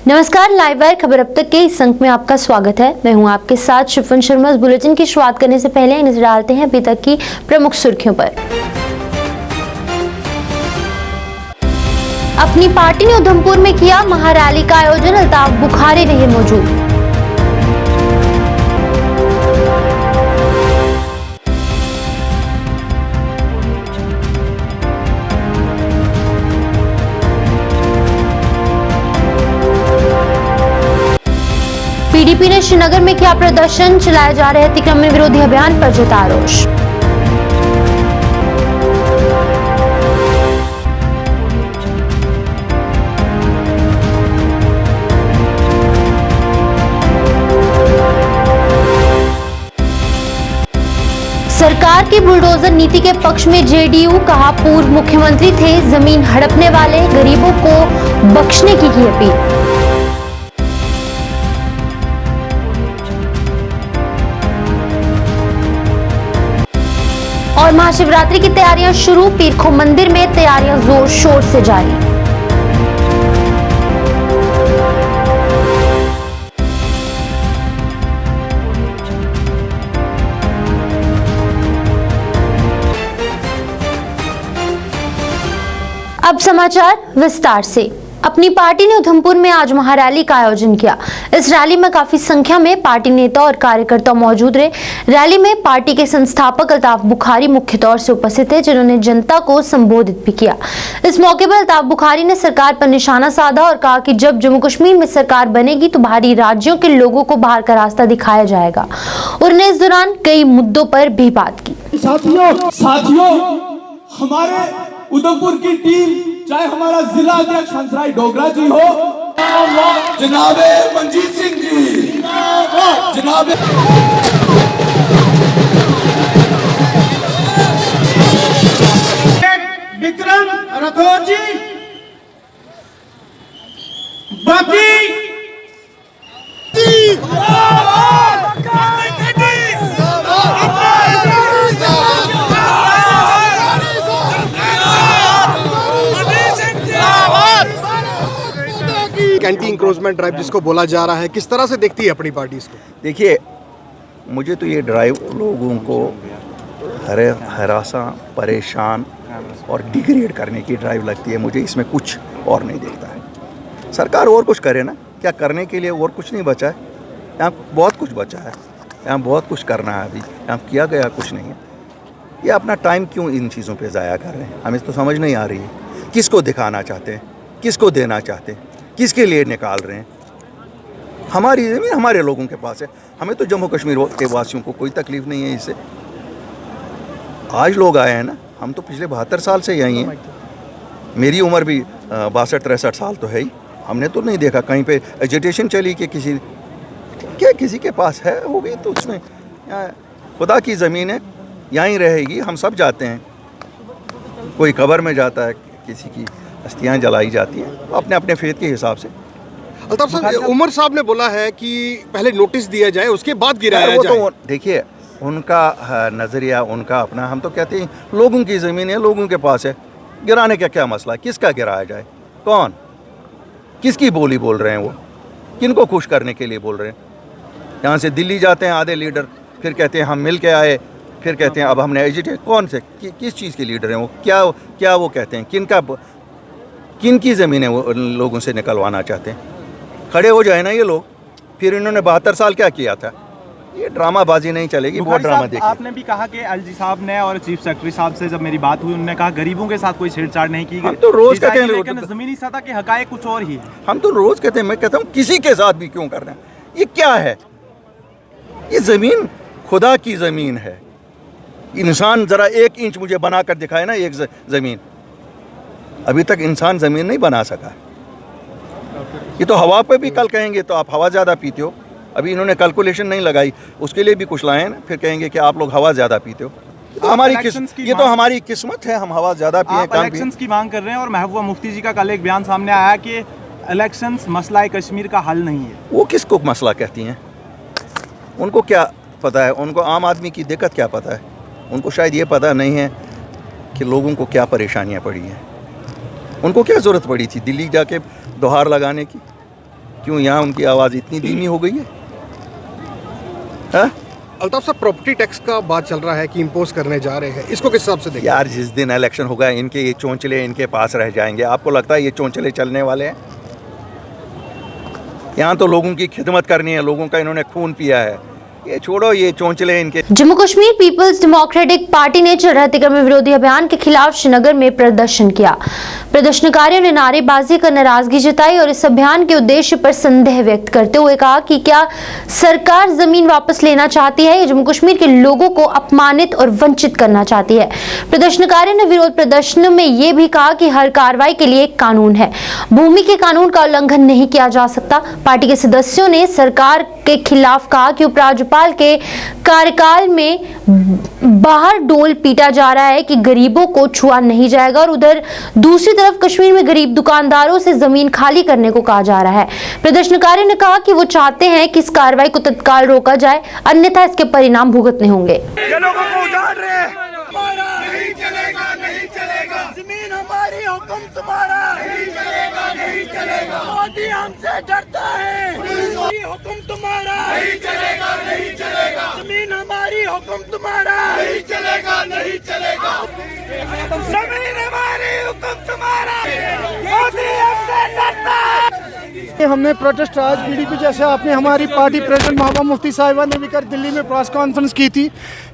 नमस्कार, live wire खबर अब तक के इस अंक में आपका स्वागत है। मैं हूं आपके साथ शिफन शर्मा। इस बुलेटिन की शुरुआत करने से पहले नजर डालते हैं अभी तक की प्रमुख सुर्खियों पर। अपनी पार्टी ने उधमपुर में किया महारैली का आयोजन, अल्ताफ बुखारी रहे मौजूद। पीडीपी ने श्रीनगर में किया प्रदर्शन, चलाए जा रहे अतिक्रमण विरोधी अभियान पर जताया रोष। सरकार की बुलडोजर नीति के पक्ष में जेडीयू, कहा पूर्व मुख्यमंत्री थे जमीन हड़पने वाले, गरीबों को बख्शने की अपील। और महाशिवरात्रि की तैयारियां शुरू, पीरखो मंदिर में तैयारियां जोर शोर से जारी। अब समाचार विस्तार से। अपनी पार्टी ने उधमपुर में आज महारैली का आयोजन किया। इस रैली में काफी संख्या में पार्टी नेता और कार्यकर्ता मौजूद रहे। रैली में पार्टी के संस्थापक अल्ताफ बुखारी मुख्य तौर से उपस्थित थे, जिन्होंने जनता को संबोधित भी किया। इस मौके पर अल्ताफ बुखारी ने सरकार पर निशाना साधा और कहा कि जब जम्मू कश्मीर में सरकार बनेगी तो बाहरी राज्यों के लोगों को बाहर का रास्ता दिखाया जाएगा। उन्होंने इस दौरान कई मुद्दों पर भी बात की। साथियों, हमारे उधमपुर की टीम, चाहे हमारा जिला अध्यक्ष हंसराज डोगरा जी हो, जनाबे मंजीत सिंह जी, जनाबे विक्रम राठौर जी, बाकी एंटी इंक्रोचमेंट ड्राइव जिसको बोला जा रहा है, किस तरह से देखती है अपनी पार्टी इसको? देखिए, मुझे तो ये ड्राइव लोगों को हरासा, परेशान और डिग्रेड करने की ड्राइव लगती है। मुझे इसमें कुछ और नहीं दिखता है। सरकार और कुछ करे ना, क्या करने के लिए और कुछ नहीं बचा है? यहाँ बहुत कुछ बचा है, यहाँ बहुत कुछ करना है। अभी यहाँ किया गया कुछ नहीं है। ये अपना टाइम क्यों इन चीज़ों पे ज़ाया कर रहे हैं, हमें तो समझ नहीं आ रही है। किसको दिखाना चाहते हैं, किसको देना चाहते हैं, किसके लिए निकाल रहे हैं? हमारी ज़मीन हमारे लोगों के पास है। हमें तो जम्मू कश्मीर के वासियों को कोई तकलीफ नहीं है इससे। आज लोग आए हैं ना, हम तो पिछले 72 साल से यहीं हैं। मेरी उम्र भी 62-63 साल तो है ही। हमने तो नहीं देखा कहीं पे एजिटेशन चली कि किसी के पास है, हो गई तो उसमें खुदा की ज़मीन है, यहीं रहेगी। हम सब जाते हैं, कोई कब्र में जाता है, किसी की अस्थियाँ जलाई जाती हैं अपने अपने फेथ के हिसाब से। अल्ताफ साहब, उमर साहब ने बोला है कि पहले नोटिस दिया जाए, उसके बाद गिराया जाए। तो देखिए, उनका नज़रिया, उनका अपना। हम तो कहते हैं लोगों की ज़मीन है, लोगों के पास है, गिराने का क्या मसला है? किसका गिराया जाए? कौन किसकी बोली बोल रहे हैं? वो किनको खुश करने के लिए बोल रहे हैं? यहाँ से दिल्ली जाते हैं आधे लीडर, फिर कहते हैं हम मिल के आए, फिर कहते हैं अब हमने एजिटेट। कौन से किस चीज़ के लीडर हैं वो? क्या वो कहते हैं? किनकी ज़मीनें वो लोगों से निकलवाना चाहते हैं? खड़े हो जाए ना ये लोग। फिर इन्होंने 72 साल क्या किया था? ये ड्रामाबाजी नहीं चलेगी, बहुत ड्रामा देखिए। आपने भी कहा कि एलजी साहब ने और चीफ सेक्रेटरी साहब से जब मेरी बात हुई, उन्होंने कहा गरीबों के साथ कोई छेड़छाड़ नहीं की गई। हम तो रोज़ कहते हैं, लेकिन ज़मीनी सतह के हकायक कुछ और ही है। हम तो रोज़ कहते हैं, मैं कहता हूँ किसी के साथ भी क्यों कर रहे हैं? ये क्या है? ये ज़मीन खुदा की ज़मीन है। इंसान ज़रा 1 इंच मुझे बना कर दिखाए ना, एक ज़मीन। अभी तक इंसान ज़मीन नहीं बना सका। ये तो हवा पे भी कल कहेंगे तो आप हवा ज़्यादा पीते हो। अभी इन्होंने कैलकुलेशन नहीं लगाई, उसके लिए भी कुछ लाए ना, फिर कहेंगे कि आप लोग हवा ज़्यादा पीते हो। तो हमारी किस्मत है, हम हवा ज़्यादा पिए। इलेक्शंस की मांग कर रहे हैं और महबूबा मुफ्ती जी का कल एक बयान सामने आया कि इलेक्शंस मसला कश्मीर का हल नहीं है। वो किसको मसला कहती हैं? उनको क्या पता है? उनको आम आदमी की दिक्कत क्या पता है? उनको शायद ये पता नहीं है कि लोगों को क्या परेशानियां पड़ी हैं। उनको क्या ज़रूरत पड़ी थी दिल्ली जाके दोहार लगाने की? क्यों यहाँ उनकी आवाज़ इतनी धीमी हो गई है? हाँ? अल्ताफ साहब, प्रॉपर्टी टैक्स का बात चल रहा है कि इम्पोज करने जा रहे हैं, इसको किस हिसाब से देखिए? यार, जिस दिन इलेक्शन होगा इनके ये चोंचले इनके पास रह जाएंगे। आपको लगता है ये चोंचले चलने वाले हैं? यहाँ तो लोगों की खिदमत करनी है, लोगों का इन्होंने खून पिया है। ये छोड़ो, ये चोंचले इनके। Jammu Kashmir People's Democratic Party ने चरहत्ती अतिक्रमण विरोधी अभियान के खिलाफ श्रीनगर में प्रदर्शन किया। प्रदर्शनकारियों ने नारेबाजी कर नाराजगी जताई और इस अभियान के उद्देश्य पर संदेह व्यक्त करते हुए कहा कि क्या सरकार जमीन वापस लेना चाहती है या जम्मू कश्मीर के लोगों को अपमानित और वंचित करना चाहती है। प्रदर्शनकारियों ने विरोध प्रदर्शन में ये भी कहा कि हर कार्रवाई के लिए एक कानून है, भूमि के कानून का उल्लंघन नहीं किया जा सकता। पार्टी के सदस्यों ने सरकार के खिलाफ कहा कि उपराज्यपाल के कार्यकाल में बाहर डोल पीटा जा रहा है कि गरीबों को छुआ नहीं जाएगा और उधर दूसरी तरफ कश्मीर में गरीब दुकानदारों से जमीन खाली करने को कहा जा रहा है। प्रदर्शनकारियों ने कहा कि वो चाहते हैं कि इस कार्रवाई को तत्काल रोका जाए, अन्यथा इसके परिणाम भुगतने होंगे। नहीं चलेगा, नहीं चलेगा, जमीन हमारी, हुक्म तुम्हारा, नहीं चलेगा, नहीं चलेगा, मोदी हमसे डरता है, हुक्म तुम्हारा, नहीं चलेगा, नहीं चलेगा, जमीन हमारी, हुक्म तुम्हारा, नहीं चलेगा, नहीं चलेगा, जमीन हमारी, हुक्म तुम्हारा, मोदी हमसे डरता है। हमने प्रोटेस्ट आज पीडीपी जैसे आपने हमारी पार्टी प्रेसिडेंट महबूबा मुफ्ती साहिबा ने भी कर दिल्ली में प्रेस कॉन्फ्रेंस की थी।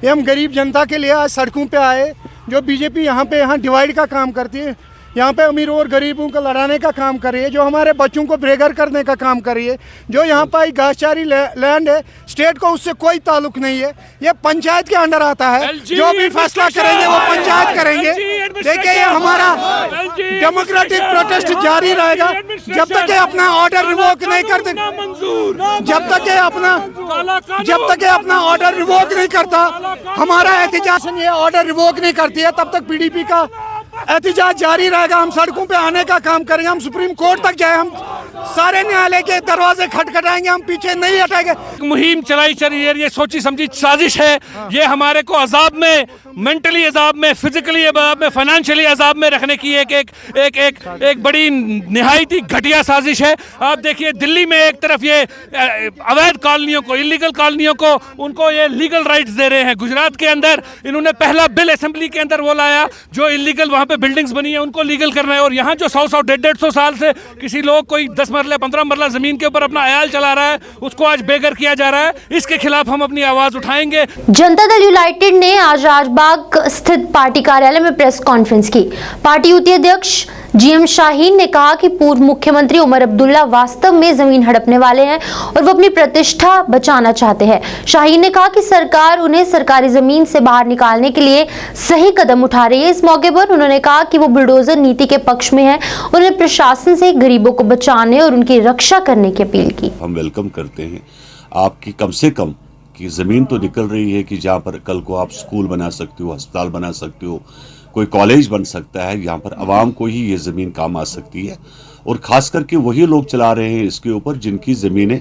ये हम गरीब जनता के लिए आज सड़कों पे आए। जो बीजेपी यहाँ डिवाइड का काम करती है, यहाँ पे अमीरों और गरीबों को लड़ाने का काम कर रही है, जो हमारे बच्चों को बेघर करने का काम कर रही है, जो यहाँ पर घासचारी लैंड है, स्टेट को उससे कोई ताल्लुक नहीं है, ये पंचायत के अंडर आता है। जो भी फैसला करेंगे वो पंचायत करेंगे। देखिए, ये हमारा डेमोक्रेटिक प्रोटेस्ट जारी रहेगा जब तक ये अपना ऑर्डर रिवोक नहीं करते, जब तक ये अपना ऑर्डर रिवोक नहीं करता, हमारा एहतजाज ये ऑर्डर रिवोक नहीं करती है, तब तक पीडीपी का एहतजाज जारी रहेगा। हम सड़कों पे आने का काम करेंगे, हम सुप्रीम कोर्ट तक जाए, हम सारे न्यायालय के दरवाजे खटखटाएंगे, हम पीछे नहीं हटेंगे। मुहिम चलाई चल रही है, ये सोची समझी साजिश है। ये हमारे को अजाब में, मेंटली अजाब में, फिजिकली अजाब में, फाइनेंशियली अजाब में रखने की एक बड़ी निहायत ही घटिया साजिश है। आप देखिए, दिल्ली में एक तरफ ये अवैध कॉलोनियों को, इलीगल कॉलोनियों को, उनको ये लीगल राइट्स दे रहे हैं। गुजरात के अंदर इन्होंने पहला बिल असेंबली के अंदर वो लाया, जो इलीगल वहाँ पे बिल्डिंग्स बनी है उनको लीगल करना है। और यहाँ जो 100-100, 150-150 साल से किसी लोग कोई 10 मरले 15 मरला जमीन के ऊपर अपना अयाल चला रहा है, उसको आज बेघर किया जा रहा है। इसके खिलाफ हम अपनी आवाज उठाएंगे। जनता दल यूनाइटेड ने आज राजबाग स्थित पार्टी कार्यालय में प्रेस कॉन्फ्रेंस की। पार्टी यूटी अध्यक्ष जीएम शाहीन ने कहा कि पूर्व मुख्यमंत्री उमर अब्दुल्ला वास्तव में जमीन हड़पने वाले हैं और वो अपनी प्रतिष्ठा बचाना चाहते हैं। शाहीन ने कहा कि सरकार उन्हें सरकारी जमीन से बाहर निकालने के लिए सही कदम उठा रही है। इस मौके पर उन्होंने कहा कि वो बुलडोजर नीति के पक्ष में है। उन्हें प्रशासन से गरीबों को बचाने और उनकी रक्षा करने की अपील की। हम वेलकम करते हैं आपकी कम से कम कि ज़मीन तो निकल रही है कि जहाँ पर कल को आप स्कूल बना सकते हो, अस्पताल बना सकते हो, कोई कॉलेज बन सकता है, यहाँ पर आवाम को ही ये ज़मीन काम आ सकती है। और ख़ास करके वही लोग चला रहे हैं इसके ऊपर जिनकी ज़मीनें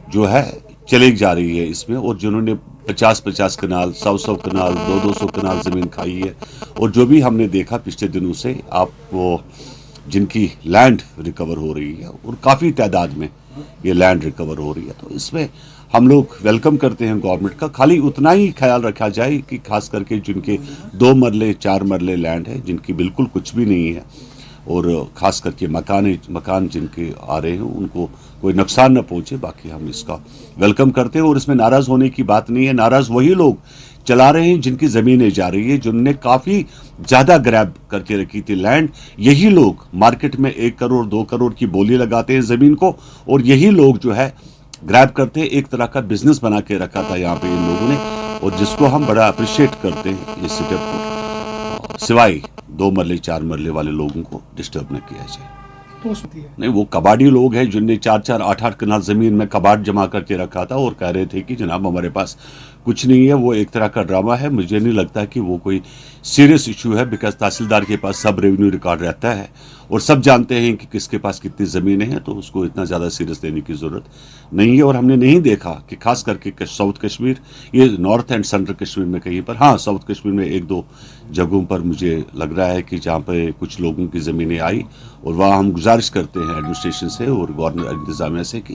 जो है चली जा रही है इसमें, और जिन्होंने 50-50 कनाल, 100-100 कनाल, 200-200 कनाल ज़मीन खाई है। और जो भी हमने देखा पिछले दिनों से, आप वो जिनकी लैंड रिकवर हो रही है और काफ़ी तादाद में ये लैंड रिकवर हो रही है, तो इसमें हम लोग वेलकम करते हैं गवर्नमेंट का। खाली उतना ही ख्याल रखा जाए कि खास करके जिनके 2 मरले 4 मरले लैंड है, जिनकी बिल्कुल कुछ भी नहीं है, और ख़ास करके मकान जिनके आ रहे हैं उनको कोई नुकसान न पहुँचे। बाकी हम इसका वेलकम करते हैं और इसमें नाराज़ होने की बात नहीं है। नाराज़ वही लोग चला रहे हैं जिनकी ज़मीनें जा रही है, जिनने काफ़ी ज़्यादा ग्रैब करके रखी थी लैंड। यही लोग मार्केट में 1 करोड़ 2 करोड़ की बोली लगाते हैं ज़मीन को, और यही लोग जो है ग्रैब करते हैं। एक तरह का बिजनेस बना के रखा था यहाँ पे इन लोगों ने, और जिसको हम बड़ा अप्रिशिएट करते हैं इस स्टेप को। सिवाय 2 मरले 4 मरले वाले लोगों को डिस्टर्ब न किया जाए। नहीं, वो कबाड़ी लोग हैं जिनने 4-4, 8-8 कनाल ज़मीन में कबाड़ जमा करके रखा था और कह रहे थे कि जनाब हमारे पास कुछ नहीं है। वो एक तरह का ड्रामा है। मुझे नहीं लगता कि वो कोई सीरियस इशू है, बिकॉज तहसीलदार के पास सब रेवेन्यू रिकॉर्ड रहता है और सब जानते हैं कि किसके पास कितनी ज़मीनें हैं, तो उसको इतना ज़्यादा सीरियस लेने की ज़रूरत नहीं है। और हमने नहीं देखा कि खास करके साउथ कश्मीर, ये नॉर्थ एंड सेंट्रल कश्मीर में कहीं पर, हाँ साउथ कश्मीर में 1-2 जगहों पर मुझे लग रहा है कि जहाँ पर कुछ लोगों की ज़मीनें आई और वहाँ हम गुजारिश करते हैं एडमिनिस्ट्रेशन से और गवर्नमेंट इंतजामिया से कि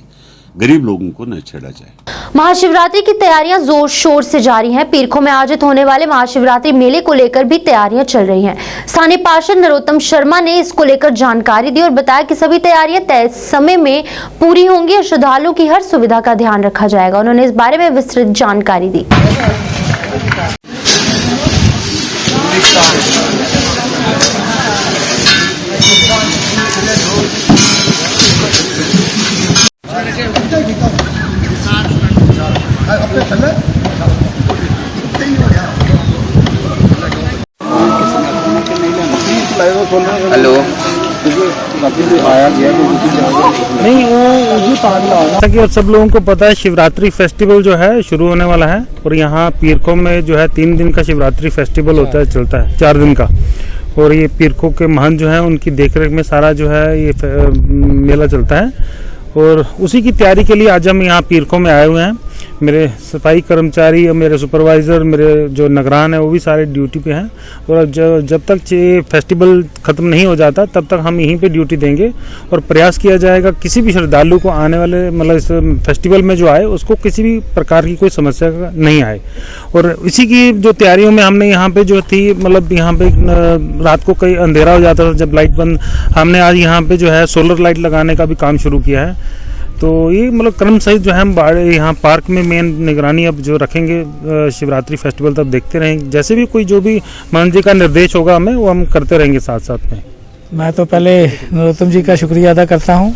गरीब लोगों को न छेड़ा जाए। महाशिवरात्रि की तैयारियां जोर शोर से जारी हैं। पीरखों में आयोजित होने वाले महाशिवरात्रि मेले को लेकर भी तैयारियां चल रही हैं। स्थानीय पार्षद नरोत्तम शर्मा ने इसको लेकर जानकारी दी और बताया कि सभी तैयारियां तय समय में पूरी होंगी और श्रद्धालुओं की हर सुविधा का ध्यान रखा जाएगा। उन्होंने इस बारे में विस्तृत जानकारी दी। हेलो नहीं वो कि सब लोगों को पता है शिवरात्रि फेस्टिवल जो है शुरू होने वाला है और यहाँ पीरखों में जो है 3 दिन का शिवरात्रि फेस्टिवल होता है, चलता है 4 दिन का। और ये पीरखों के महंत जो है उनकी देखरेख में सारा जो है ये मेला चलता है और उसी की तैयारी के लिए आज हम यहाँ पीरखों में आए हुए हैं। मेरे सफाई कर्मचारी और मेरे सुपरवाइज़र, मेरे जो निगरान है वो भी सारे ड्यूटी पे हैं और जब तक ये फेस्टिवल ख़त्म नहीं हो जाता तब तक हम यहीं पे ड्यूटी देंगे और प्रयास किया जाएगा किसी भी श्रद्धालु को आने वाले मतलब इस फेस्टिवल में जो आए उसको किसी भी प्रकार की कोई समस्या नहीं आए। और इसी की जो तैयारियों में हमने यहाँ पे जो थी मतलब यहाँ पे रात को कई अंधेरा हो जाता था जब लाइट बंद, हमने आज यहाँ पे जो है सोलर लाइट लगाने का भी काम शुरू किया है। तो ये मतलब क्रम सहित जो है हम यहाँ पार्क में मेन निगरानी अब जो रखेंगे शिवरात्रि फेस्टिवल तक देखते रहेंगे। जैसे भी कोई जो भी महंत जी का निर्देश होगा हमें वो हम करते रहेंगे साथ साथ में। मैं तो पहले नरोत्तम जी का शुक्रिया अदा करता हूँ।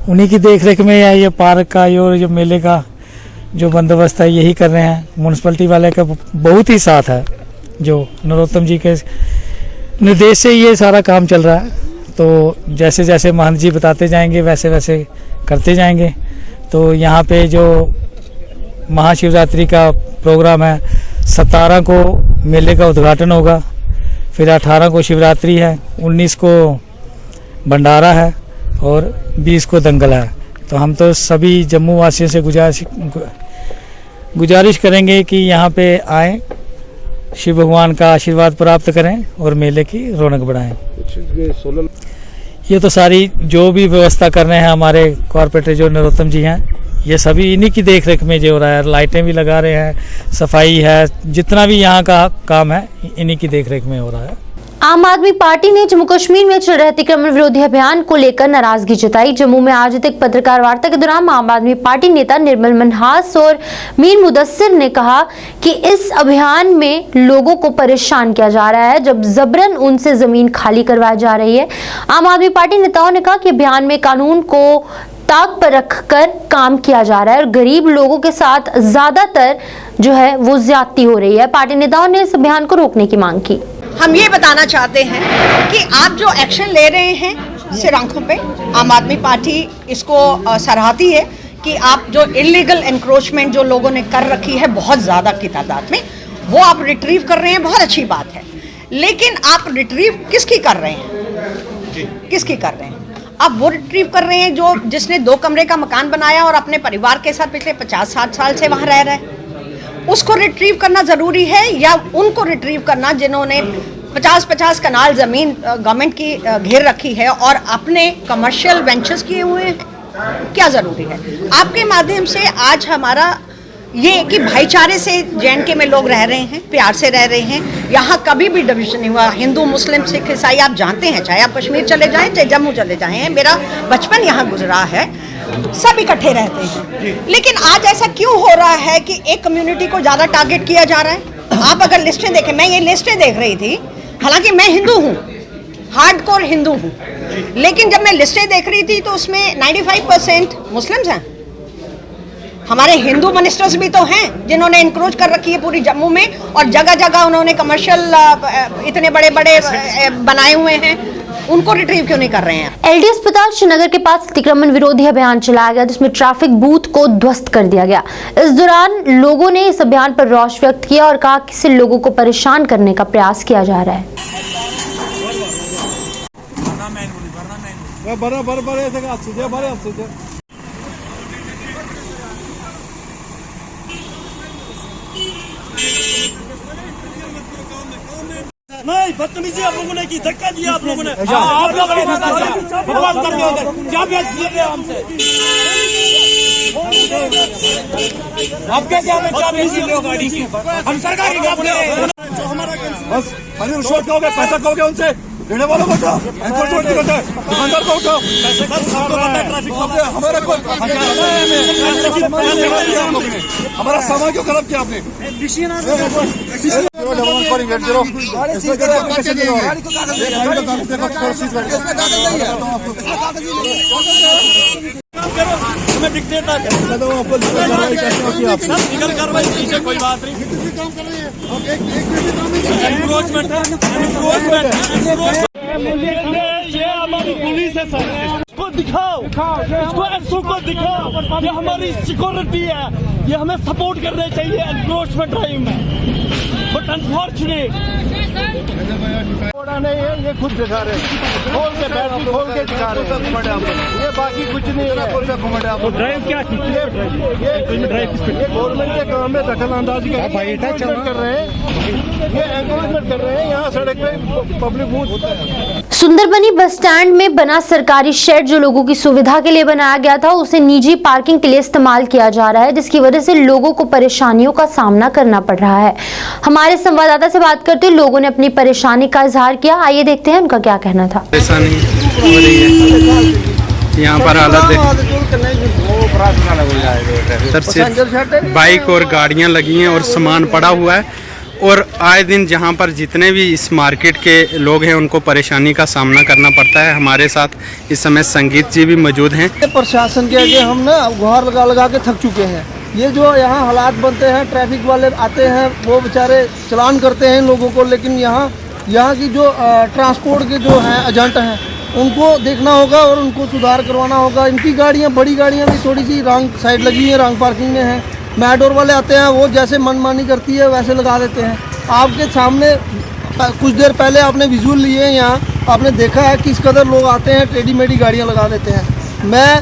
उन्हीं की देखरेख में ये पार्क का और जो मेले का जो बंदोबस्त है यही कर रहे हैं। म्यूनसिपलिटी वाले का बहुत ही साथ है, जो नरोत्तम जी के निर्देश से ये सारा काम चल रहा है। तो जैसे जैसे महंत जी बताते जाएंगे वैसे वैसे करते जाएंगे। तो यहाँ पे जो महाशिवरात्रि का प्रोग्राम है 17 को मेले का उद्घाटन होगा, फिर 18 को शिवरात्रि है, 19 को भंडारा है और 20 को दंगल है। तो हम तो सभी जम्मू वासियों से गुजारिश करेंगे कि यहाँ पे आएँ, शिव भगवान का आशीर्वाद प्राप्त करें और मेले की रौनक बढ़ाएं। ये तो सारी जो भी व्यवस्था कर रहे हैं हमारे कॉर्पोरेटर जो नरोत्तम जी हैं, ये सभी इन्हीं की देखरेख में जो हो रहा है। लाइटें भी लगा रहे हैं, सफाई है, जितना भी यहाँ का काम है इन्हीं की देखरेख में हो रहा है। आम आदमी पार्टी ने जम्मू कश्मीर में चल रहे अतिक्रमण विरोधी अभियान को लेकर नाराजगी जताई। जम्मू में आयोजित एक पत्रकार वार्ता के दौरान आम आदमी पार्टी नेता निर्मल मनहास और मीर मुदस्सिर ने कहा कि इस अभियान में लोगों को परेशान किया जा रहा है जब जबरन उनसे जमीन खाली करवाई जा रही है। आम आदमी पार्टी नेताओं ने कहा कि अभियान में कानून को ताक पर रखकर काम किया जा रहा है और गरीब लोगों के साथ ज्यादातर जो है वो ज्यादती हो रही है। पार्टी नेताओं ने इस अभियान को रोकने की मांग की। हम ये बताना चाहते हैं कि आप जो एक्शन ले रहे हैं सिर आंखों पे, आम आदमी पार्टी इसको सराहती है कि आप जो इलीगल एनक्रोचमेंट जो लोगों ने कर रखी है बहुत ज़्यादा की तादाद में, वो आप रिट्रीव कर रहे हैं, बहुत अच्छी बात है। लेकिन आप रिट्रीव किसकी कर रहे हैं? किसकी कर रहे हैं? आप वो रिट्रीव कर रहे हैं जो जिसने 2 कमरे का मकान बनाया और अपने परिवार के साथ पिछले 50-60 साल से वहाँ रह रहा है, उसको रिट्रीव करना ज़रूरी है या उनको रिट्रीव करना जिन्होंने 50-50 कनाल ज़मीन गवर्नमेंट की घेर रखी है और अपने कमर्शियल वेंचर्स किए हुए हैं? क्या ज़रूरी है? आपके माध्यम से आज हमारा ये कि भाईचारे से JNK में लोग रह रहे हैं, प्यार से रह रहे हैं। यहाँ कभी भी डिवीजन नहीं हुआ, हिंदू मुस्लिम सिख ईसाई आप जानते हैं, चाहे आप कश्मीर चले जाएं चाहे जम्मू चले जाएं, मेरा बचपन यहाँ गुजरा है, सब इकट्ठे रहते हैं। लेकिन आज ऐसा क्यों हो रहा है कि एक कम्युनिटी को ज़्यादा टारगेट किया जा रहा है? आप अगर लिस्टें देखें, मैं ये लिस्टें देख रही थी, हालांकि मैं हिंदू हूँ, हार्डकोर हिंदू हूँ, लेकिन जब मैं लिस्टें देख रही थी तो उसमें 95% मुस्लिम्स हैं। हमारे हिंदू मिनिस्टर्स भी तो हैं जिन्होंने इंक्रोच कर रखी है पूरी जम्मू में और जगह जगह उन्होंने कमर्शियल इतने बड़े बड़े बनाए हुए हैं, उनको रिट्रीव क्यों नहीं कर रहे हैं? LD अस्पताल श्रीनगर के पास अतिक्रमण विरोधी अभियान चलाया गया जिसमें ट्रैफिक बूथ को ध्वस्त कर दिया गया। इस दौरान लोगों ने इस अभियान पर रोष व्यक्त किया और कहा कि इससे लोगों को परेशान करने का प्रयास किया जा रहा है। नहीं, बदतमीजी आप लोगों ने की, धक्का दिया आप लोगों ने। आप लोग बकवास कर रहे हो, क्या बहस कर रहे हो हमसे? आप कैसे हमें क्या बहस कर रहे हो गाड़ी की? हम सरकार की काम कर रहे हैं। बस खाली रिश्वत खाओगे, पैसा खाओगे उनसे, देने वालों को उठाओ, एनफोर्समेंट को उठाओ, दुकानदार को उठाओ। सर सबको पता है ट्रैफिक हमारा को हमारा सामान क्यों खराब किया आपने? हमें डिक्टेट ना लीगल कार्रवाई कीजिए, कोई बात नहीं। एनक्रोचमेंट है, ये हमारी पुलिस है सर, इसको दिखाओ, इसको एसओ को दिखाओ, ये हमारी सिक्योरिटी है, ये हमें सपोर्ट करने चाहिए एनक्रोचमेंट ड्राइव में। बट अनफॉर्चुनेट नहीं है, ये खुद दिखा रहे हैं, खोल के बैटरी खोल के दिखा रहे हैं, ये बाकी कुछ नहीं है। ड्राइव क्या की? ये गवर्नमेंट के काम में दखल अंदाजी कर रहे हैं, ये एनकरेजमेंट कर रहे हैं। यहाँ सड़क पे पब्लिक बहुत सुंदरबनी बस स्टैंड में बना सरकारी शेड जो लोगों की सुविधा के लिए बनाया गया था, उसे निजी पार्किंग के लिए इस्तेमाल किया जा रहा है, जिसकी वजह से लोगों को परेशानियों का सामना करना पड़ रहा है। हमारे संवाददाता से बात करते हुए लोगों ने अपनी परेशानी का इजहार किया। आइए देखते हैं उनका क्या कहना था। परेशानी हो रही है यहाँ पर हालत सर, सिर्फ बाइक और गाड़ियाँ लगी हैं और सामान पड़ा हुआ है, और आए दिन जहाँ पर जितने भी इस मार्केट के लोग हैं उनको परेशानी का सामना करना पड़ता है। हमारे साथ इस समय संगीत जी भी मौजूद हैं। प्रशासन के आगे हम ना गुहार लगा लगा के थक चुके हैं। ये जो यहाँ हालात बनते हैं, ट्रैफिक वाले आते हैं, वो बेचारे चलान करते हैं लोगों को, लेकिन यहाँ की जो ट्रांसपोर्ट के जो हैं एजेंट हैं उनको देखना होगा और उनको सुधार करवाना होगा। इनकी गाड़ियाँ, बड़ी गाड़ियाँ भी थोड़ी सी रॉन्ग साइड लगी हैं, रॉन्ग पार्किंग में हैं। मैडोर वाले आते हैं, वो जैसे मनमानी करती है वैसे लगा देते हैं। आपके सामने कुछ देर पहले आपने विजुअल लिए हैं, यहाँ आपने देखा है किस कदर लोग आते हैं, टेढ़ी मेढ़ी गाड़ियाँ लगा देते हैं। मैं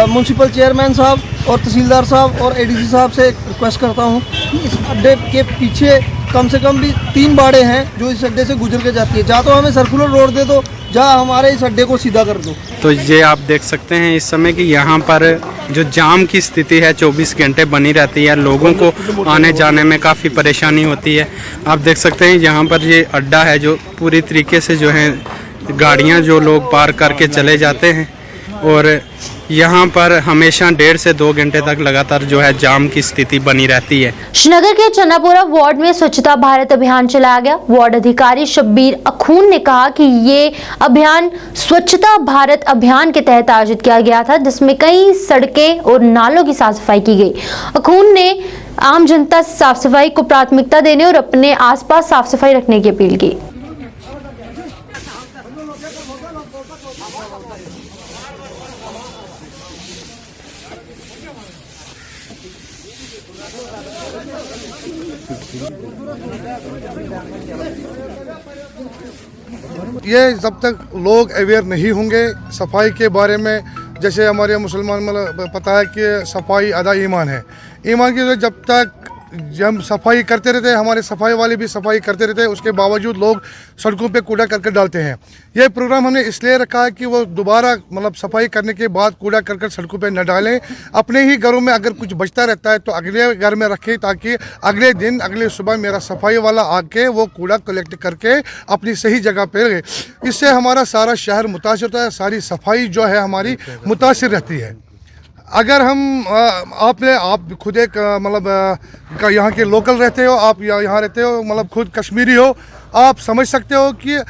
म्यूनसिपल चेयरमैन साहब और तहसीलदार साहब और एडीसी साहब से रिक्वेस्ट करता हूँ कि इस अड्डे के पीछे कम से कम भी 3 बाड़े हैं जो इस अड्डे से गुजर के जाती है। या तो हमें सर्कुलर रोड दे दो, या हमारे इस अड्डे को सीधा कर दो। तो ये आप देख सकते हैं इस समय कि यहाँ पर जो जाम की स्थिति है 24 घंटे बनी रहती है, लोगों को आने जाने में काफ़ी परेशानी होती है। आप देख सकते हैं यहाँ पर ये अड्डा है जो पूरी तरीके से जो है गाड़ियाँ जो लोग पार करके चले जाते हैं, और यहाँ पर हमेशा 1.5 से 2 घंटे तक लगातार जो है जाम की स्थिति बनी रहती है। श्रीनगर के चन्नापुरा वार्ड में स्वच्छता भारत अभियान चलाया गया। वार्ड अधिकारी शब्बीर अखून ने कहा कि ये अभियान स्वच्छता भारत अभियान के तहत आयोजित किया गया था, जिसमें कई सड़कें और नालों की साफ सफाई की गई। अखून ने आम जनता से साफ सफाई को प्राथमिकता देने और अपने आसपास साफ सफाई रखने की अपील की। ये जब तक लोग अवेयर नहीं होंगे सफाई के बारे में, जैसे हमारे मुसलमान में पता है कि सफाई आधा ईमान है, ईमान की जब तक हम सफाई करते रहते हैं, हमारे सफाई वाले भी सफाई करते रहते हैं, उसके बावजूद लोग सड़कों पे कूड़ा करकट डालते हैं। ये प्रोग्राम हमने इसलिए रखा है कि वो दोबारा मतलब सफाई करने के बाद कूड़ा करकट सड़कों पे न डालें। अपने ही घरों में अगर कुछ बचता रहता है तो अगले घर में रखें, ताकि अगले दिन अगले सुबह मेरा सफाई वाला आके वो कूड़ा कलेक्ट करके अपनी सही जगह पे रहे। इससे हमारा सारा शहर मुतासिर होता है, सारी सफाई जो है हमारी मुतासिर रहती है। अगर हम आप खुद एक मतलब यहाँ के लोकल रहते हो, आप यहाँ रहते हो, मतलब खुद कश्मीरी हो, आप समझ सकते हो कि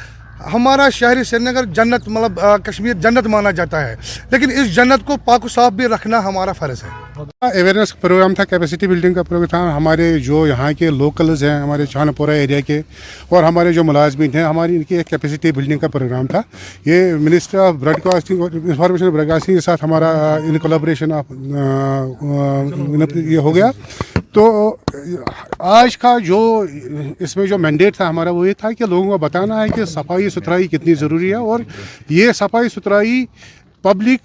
हमारा शहरी श्रीनगर जन्नत मतलब कश्मीर जन्नत माना जाता है, लेकिन इस जन्नत को पाक साफ भी रखना हमारा फ़र्ज़ है। अवेयरनेस प्रोग्राम था, कैपेसिटी बिल्डिंग का प्रोग्राम था। हमारे जो यहाँ के लोकल्स हैं, हमारे चानपुरा एरिया के, और हमारे जो मुलाजमीन हैं, हमारी इनकी एक कैपेसिटी बिल्डिंग का प्रोग्राम था। ये मिनिस्टर ऑफ ब्रॉडकास्टिंग और इंफॉर्मेशन ब्रॉडकास्टिंग के साथ हमारा इन कोलैबोरेशन ये हो गया। तो आज का जो इसमें जो मैंडेट था हमारा वो ये था कि लोगों को बताना है कि सफाई सुथराई कितनी ज़रूरी है, और ये सफाई सुथराई पब्लिक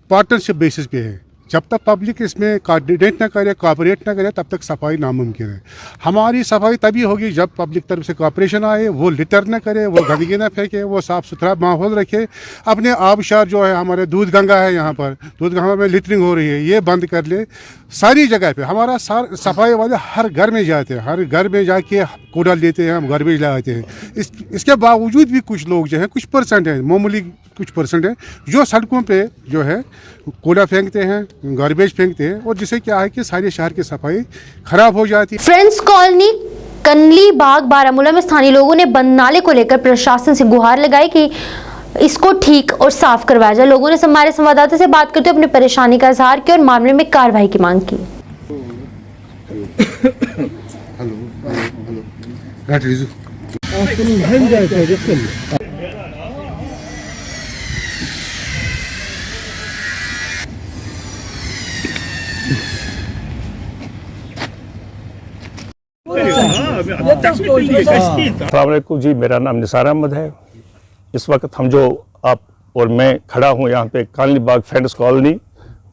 पार्टनरशिप बेसिस पे है। जब तक पब्लिक इसमें कोऑर्डिनेट ना करे, कोऑपरेट ना करे, तब तक सफाई नामुमकिन है। हमारी सफाई तभी होगी जब पब्लिक तरफ से कोऑपरेशन आए, वो लिटर ना करे, वो गंदगी ना फेंके, वो साफ़ सुथरा माहौल रखे। अपने आबशार जो है, हमारे दूध गंगा है, यहाँ पर दूध गंगा में लिटरिंग हो रही है, ये बंद कर ले। सारी जगह पे हमारा सफाई वाले हर घर में जाते हैं, हर घर में जाके कूड़ा लेते हैं, हम गार्बेज लाते हैं। इसके बावजूद भी कुछ लोग जो हैं, कुछ परसेंट हैं, मामूली कुछ परसेंट है, जो सड़कों पे जो है कूड़ा फेंकते हैं, गार्बेज फेंकते हैं, और जिससे क्या है कि सारे शहर की सफाई खराब हो जाती है। फ्रेंड्स कॉलोनी कनली बाग बारामूला में स्थानीय लोगों ने बंद नाले को लेकर प्रशासन से गुहार लगाई कि इसको ठीक और साफ करवाया जाए। लोगों ने हमारे संवाददाता से बात करते हुए अपनी परेशानी का इजहार किया और मामले में कार्रवाई की मांग की। अस्सलामुअलैकुम जी, मेरा नाम निसार अहमद है। इस वक्त हम जो आप और मैं खड़ा हूँ यहाँ पे कानली बाग फ्रेंड्स कॉलोनी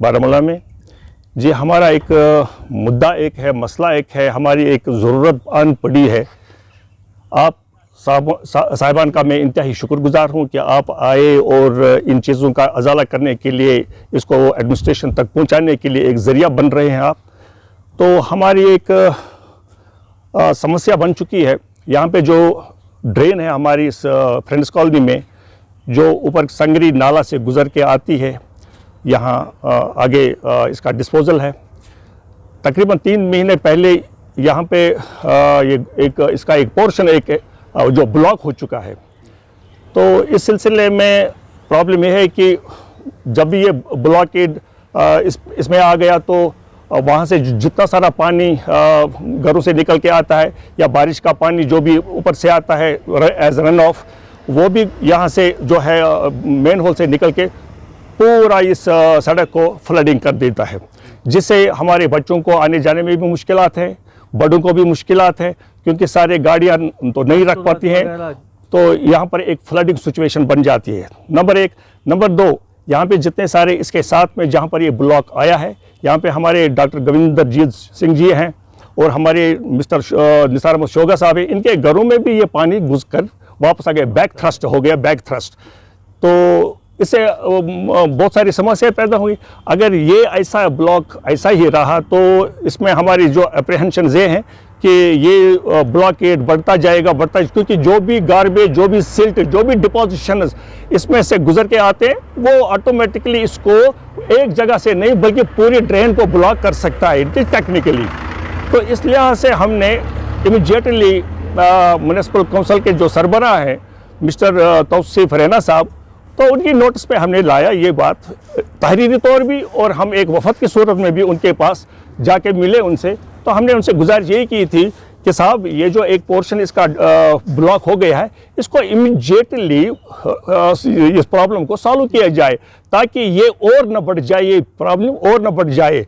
बारामूला में जी, हमारा एक मुद्दा एक है, मसला एक है, हमारी एक ज़रूरत आन पड़ी है। आप साहिबान का मैं इंतहाई शुक्रगुजार हूँ कि आप आए और इन चीज़ों का अजाला करने के लिए, इसको एडमिनिस्ट्रेशन तक पहुँचाने के लिए एक ज़रिया बन रहे हैं आप। तो हमारी एक समस्या बन चुकी है। यहाँ पे जो ड्रेन है हमारी इस फ्रेंड्स कॉलोनी में, जो ऊपर संगरी नाला से गुज़र के आती है, यहाँ आगे इसका डिस्पोज़ल है। तकरीबन 3 महीने पहले यहाँ पे इसका एक पोर्शन जो ब्लॉक हो चुका है। तो इस सिलसिले में प्रॉब्लम यह है कि जब भी ये ब्लॉकेड इसमें आ गया तो वहाँ से जितना सारा पानी घरों से निकल के आता है या बारिश का पानी जो भी ऊपर से आता है एज रन ऑफ, वो भी यहाँ से जो है मेन होल से निकल के पूरा इस सड़क को फ्लडिंग कर देता है, जिससे हमारे बच्चों को आने जाने में भी मुश्किलात हैं, बड़ों को भी मुश्किलात है, क्योंकि सारे गाड़ियाँ तो नहीं रख पाती हैं। तो यहाँ पर एक फ्लडिंग सिचुएशन बन जाती है, नंबर 1। नंबर 2, यहाँ पे जितने सारे इसके साथ में जहाँ पर ये ब्लॉक आया है, यहाँ पे हमारे डॉक्टर गोविंदरजीत सिंह जी हैं और हमारे मिस्टर निसार अहमद शोगा साहब हैं। इनके घरों में भी ये पानी घुस कर वापस आ गया, बैक थ्रस्ट हो गया, बैक थ्रस्ट। तो इससे बहुत सारी समस्याएं पैदा हुई। अगर ये ऐसा ब्लॉक ऐसा ही रहा तो इसमें हमारी जो अप्रीहेंशन ये हैं कि ये ब्लॉकेड बढ़ता जाएगा, क्योंकि जो भी गार्बेज, जो भी सिल्ट, जो भी डिपोजिशन इसमें से गुजर के आते हैं, वो ऑटोमेटिकली इसको एक जगह से नहीं बल्कि पूरी ड्रेन को ब्लॉक कर सकता है टेक्निकली। तो इस लिहाज से हमने इमीडिएटली म्युनिसिपल काउंसिल के जो सरबराह हैं मिस्टर तौसीफ रैना साहब, तो उनकी नोटिस पे हमने लाया ये बात तहरीरी तौर भी, और हम एक वफद की सूरत में भी उनके पास जाके मिले उनसे। तो हमने उनसे गुजारिश यही की थी कि साहब ये जो एक पोर्शन इसका ब्लॉक हो गया है, इसको इमीडिएटली इस प्रॉब्लम को सॉल्व किया जाए ताकि ये और न बढ़ जाए, ये प्रॉब्लम और न बढ़ जाए।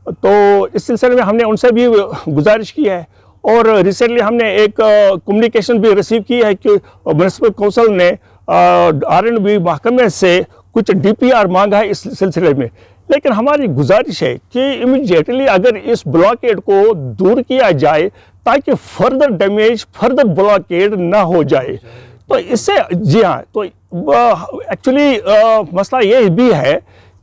तो इस सिलसिले में हमने उनसे भी गुजारिश की है और रिसेंटली हमने एक कम्युनिकेशन भी रिसीव की है कि म्युनिसिपल काउंसिल ने R&B महकमे से कुछ DPR मांगा है इस सिलसिले में। लेकिन हमारी गुजारिश है कि इमीडिएटली अगर इस ब्लॉकेड को दूर किया जाए ताकि फर्दर डैमेज, फर्दर ब्लॉकेड ना हो जाए। तो इससे जी हाँ, तो एक्चुअली मसला ये भी है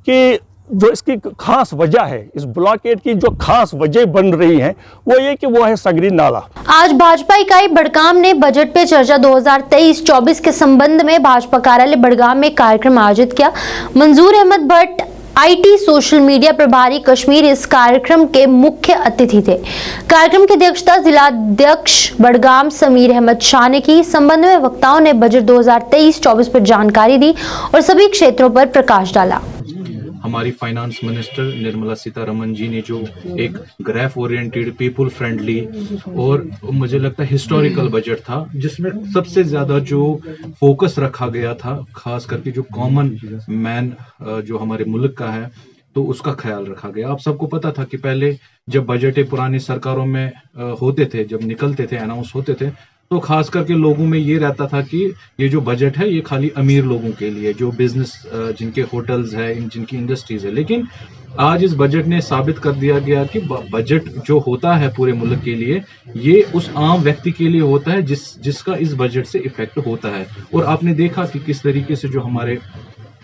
कि जो इसकी खास वजह है, इस ब्लॉकेड की जो खास वजह बन रही है वो ये कि वो है संगरी नाला। आज भाजपा इकाई बड़गाम ने बजट पे चर्चा 2023-24 के संबंध में भाजपा कार्यालय बड़गाम में कार्यक्रम आयोजित किया। Manzoor Ahmad Bhat IT social media प्रभारी कश्मीर इस कार्यक्रम के मुख्य अतिथि थे। कार्यक्रम की अध्यक्षता जिलाध्यक्ष बड़गाम समीर अहमद शाह ने की। संबंध में वक्ताओं ने बजट 2023-24 पर जानकारी दी और सभी क्षेत्रों पर प्रकाश डाला। हमारी फाइनेंस मिनिस्टर निर्मला सीतारमन जी ने जो एक ग्राफ ओरिएंटेड, पीपल फ्रेंडली और मुझे लगता है हिस्टोरिकल बजट था, जिसमें सबसे ज्यादा जो फोकस रखा गया था खास करके जो कॉमन मैन जो हमारे मुल्क का है, तो उसका ख्याल रखा गया। आप सबको पता था कि पहले जब बजटें पुरानी सरकारों में होते थे, जब निकलते थे, अनाउंस होते थे, तो खास करके लोगों में ये रहता था कि ये जो बजट है ये खाली अमीर लोगों के लिए, जो बिजनेस, जिनके होटल्स है, जिनकी इंडस्ट्रीज है। लेकिन आज इस बजट ने साबित कर दिया गया कि बजट जो होता है पूरे मुल्क के लिए, ये उस आम व्यक्ति के लिए होता है जिसका इस बजट से इफेक्ट होता है। और आपने देखा कि किस तरीके से जो हमारे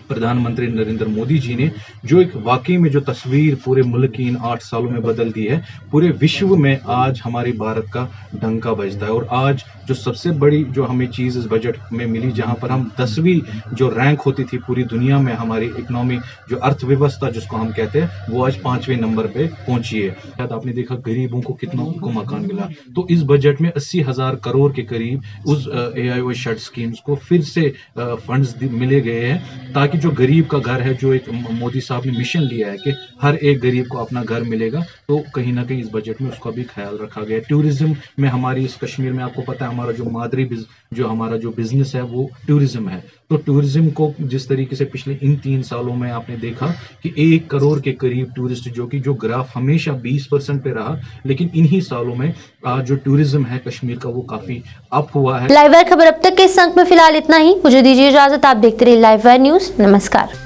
प्रधानमंत्री नरेंद्र मोदी जी ने जो एक वाकई में जो तस्वीर पूरे मुल्क की इन 8 सालों में बदल दी है, पूरे विश्व में आज हमारे भारत का डंका बजता है। और आज जो सबसे बड़ी जो हमें चीज़ इस बजट में मिली, जहां पर हम 10वीं जो रैंक होती थी पूरी दुनिया में, हमारी इकोनॉमी जो अर्थव्यवस्था जिसको हम कहते हैं, वो आज 5वें नंबर पे पहुंची है। शायद आपने देखा गरीबों को कितना उनको मकान मिला। तो इस बजट में 80,000 करोड़ के करीब उस AIOI शर्ट स्कीम्स को फिर से फंड्स मिले गए हैं, ताकि जो गरीब का घर है, जो एक मोदी साहब ने मिशन लिया है कि हर एक गरीब को अपना घर मिलेगा, तो कहीं ना कहीं इस बजट में उसका भी ख्याल रखा गया। टूरिज्म में हमारी इस कश्मीर में, आपको पता है, हमारा जो मादरी जो हमारा जो बिजनेस है वो टूरिज्म है। तो टूरिज्म को जिस तरीके से पिछले इन 3 सालों में आपने देखा कि 1 करोड़ के करीब टूरिस्ट, जो ग्राफ हमेशा 20% पे रहा, लेकिन इन्हीं सालों में आज जो टूरिज्म है कश्मीर का वो काफी अप हुआ है। लाइव वायर खबर अब तक के इस अंक में फिलहाल इतना ही। मुझे दीजिए इजाजत। आप देखते रहिए लाइव वायर न्यूज। नमस्कार।